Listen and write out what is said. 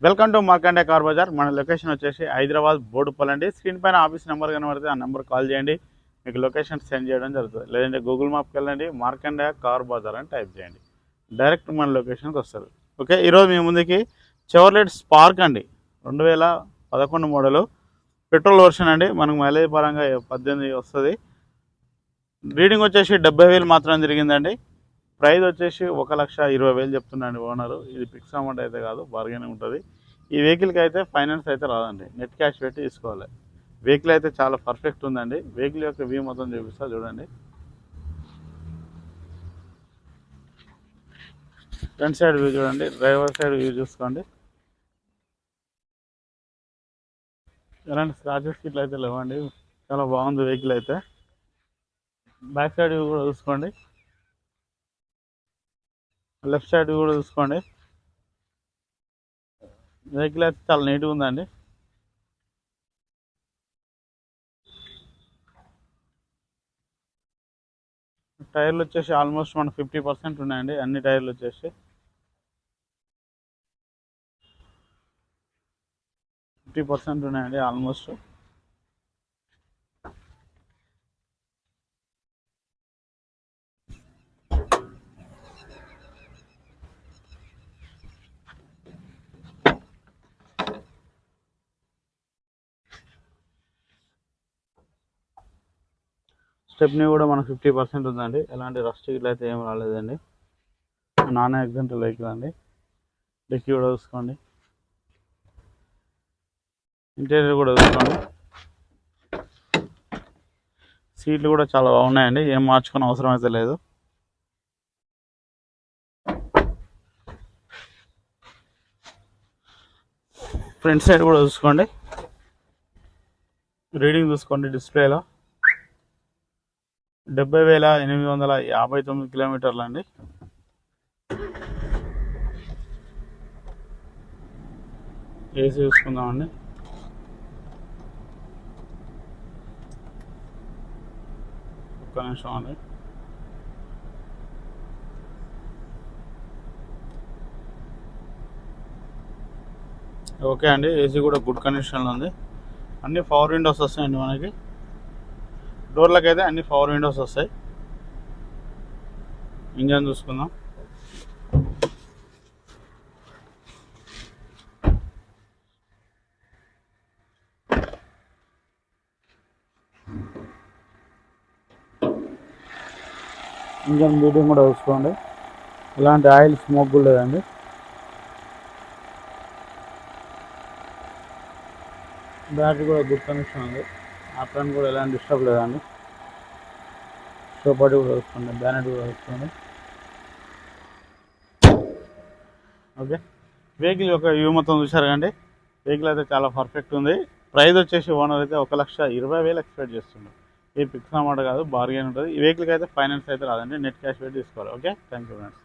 Welcome to Markande car Bazaar. మన location వచ్చేసి హైదరాబాద్ బోడుపల్లి అండి. స్క్రీన్ పైన ఆఫీస్ నెంబర్ కనబడితే ఆ నెంబర్ కాల్ చేయండి, మీకు లొకేషన్ సెండ్ చేయడం జరుగుతుంది. లేదంటే గూగుల్ మ్యాప్కి వెళ్ళండి, మార్కండే కార్ బజార్ అని టైప్ చేయండి, డైరెక్ట్ మన లొకేషన్కి వస్తుంది. ఓకే, ఈరోజు మీ ముందుకి చెవర్లెట్ స్పార్క్ అండి, 2011 మోడలు, పెట్రోల్ వర్షన్ అండి. మనకు మైలేజ్ పరంగా 18 వస్తుంది. రీడింగ్ వచ్చేసి 70,000 మాత్రం తిరిగిందండి. ప్రైస్ వచ్చేసి 1,20,000 చెప్తున్నాండి ఓనరు. ఇది ఫిక్స్ అమౌంట్ అయితే కాదు, బార్గెన్ ఉంటుంది. ఈ వెహికల్కి అయితే ఫైనాన్స్ అయితే రాదండి, నెట్ క్యాష్ పెట్టి తీసుకోవాలి. వెహికల్ అయితే చాలా పర్ఫెక్ట్ ఉందండి. వెహికల్ యొక్క వ్యూ మొత్తం చూపిస్తా చూడండి. ఫ్రంట్ సైడ్ వ్యూ చూడండి, డ్రైవర్ సైడ్ వ్యూ చూసుకోండి. ఎలాంటి స్క్రాచెస్ ఇట్లా అయితే లేవండి, చాలా బాగుంది వెహికల్ అయితే. బ్యాక్ సైడ్ వ్యూ కూడా చూసుకోండి, లెఫ్ట్ సైడ్ కూడా చూసుకోండి. వెహికల్ అయితే చాలా నీట్గా ఉందండి. టైర్లు వచ్చేసి ఆల్మోస్ట్ మన 50% ఉన్నాయండి. అన్ని టైర్లు వచ్చేసి 50% ఉన్నాయండి ఆల్మోస్ట్. స్టెప్నీ కూడా మనకు 50% ఉందండి. ఎలాంటి రస్ట్ ఇట్లా అయితే ఏం రాలేదండి. నాన్ యాక్సిడెంటల్ వెహికల్ అండి. డిక్కీ కూడా చూసుకోండి, ఇంటీరియర్ కూడా చూసుకోండి. సీట్లు కూడా చాలా బాగున్నాయండి, ఏం మార్చుకునే అవసరం అయితే లేదు. ఫ్రంట్ సైడ్ కూడా చూసుకోండి, రీడింగ్ చూసుకోండి. డిస్ప్లేలో 70,859 కిలోమీటర్లు అండి. ఏసీ చూసుకుందామండి. ఒక్క నిమిషం అండి. ఓకే అండి, ఏసీ కూడా గుడ్ కండిషన్లో ఉంది. అన్ని పవర్ విండోస్ వస్తాయండి మనకి. డోర్లకు అయితే అన్ని పవర్ విండోస్ వస్తాయి. ఇంజన్ చూసుకుందాం. ఇంజన్ బీటింగ్ కూడా చూసుకోండి, ఇలాంటి ఆయిల్ స్మోక్ కూడా లేదండి. బ్యాటరీ కూడా గుడ్ కండిషన్ ఉంది. ఆప్షన్ కూడా ఎలాంటి డిస్టర్బ్ లేదండి. షోపాటి కూడా చూసుకోండి, బ్యానెట్ కూడా చూసుకోండి. ఓకే, వెహికల్ యొక్క వ్యూ మొత్తం చూసారు కండి. వెహికల్ అయితే చాలా పర్ఫెక్ట్ ఉంది. ప్రైస్ వచ్చేసి ఓనర్ అయితే 1,20,000 ఎక్స్పెక్ట్ చేస్తుంది. ఇది ఫిక్స్ అమౌంట్ కాదు, బార్గెన్ ఉంటుంది. ఈ వెహికల్కి అయితే ఫైనాన్స్ అయితే రాదండి, నెట్ క్యాష్ పెట్టి తీసుకోవాలి. Okay, thank you friends.